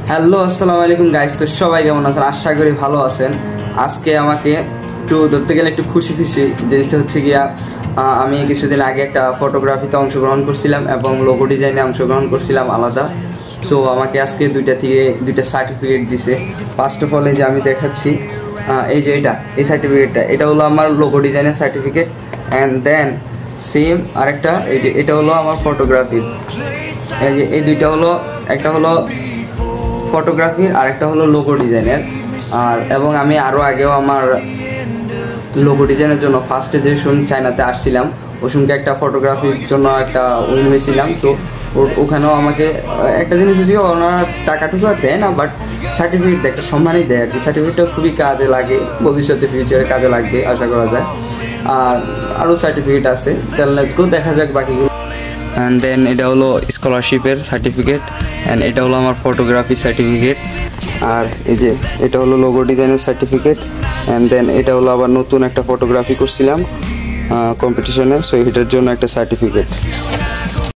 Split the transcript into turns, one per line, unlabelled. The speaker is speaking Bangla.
হ্যালো আসসালামু আলাইকুম গাইস, তো সবাই কেমন আছেন? আশা করি ভালো আছেন। আজকে আমাকে একটু ধরতে গেলে একটু খুশি জিনিসটা হচ্ছে গিয়া আমি কিছুদিন আগে একটা ফটোগ্রাফিতে অংশগ্রহণ করছিলাম এবং লোগো ডিজাইনে অংশগ্রহণ করছিলাম আলাদা। সো আমাকে আজকে দুইটা সার্টিফিকেট দিছে। ফার্স্ট অফ অল এই যে আমি দেখাচ্ছি, এই যে এই সার্টিফিকেটটা, এটা হলো আমার লোগো ডিজাইনের সার্টিফিকেট। অ্যান্ড দেন সেম আরেকটা, এই যে এটা হলো আমার ফটোগ্রাফির। এই যে এই দুইটা হলো, একটা হলো ফটোগ্রাফির আর একটা হলো লোগো ডিজাইনের। এবং আমি আরও আগেও আমার লোগো ডিজাইনের জন্য ফার্স্টে যে চায়নাতে আসছিলাম, ওখানে একটা ফটোগ্রাফির জন্য একটা উইন হয়েছিলাম। সো ওখানেও আমাকে একটা জিনিস হচ্ছে ওনারা টাকাটুকু দেয় না, বাট সার্টিফিকেট দেয়, একটা সম্মানই দেয় আর কি। সার্টিফিকেটটা খুবই কাজে লাগে, ভবিষ্যতে ফিউচারে কাজে লাগবে আশা করা যায়। আর আরও সার্টিফিকেট আছে, তাহলে লেটস গো দেখা যাক বাকিগুলো। অ্যান্ড দেন এটা হলো স্কলারশিপের সার্টিফিকেট, অ্যান্ড এটা হলো আমার ফটোগ্রাফি সার্টিফিকেট। আর এই যে এটা হলো লোগো ডিজাইনের সার্টিফিকেট। অ্যান্ড দেন এটা হলো আবার নতুন একটা ফটোগ্রাফি করছিলাম কম্পিটিশনে, সো এটার জন্য একটা সার্টিফিকেট।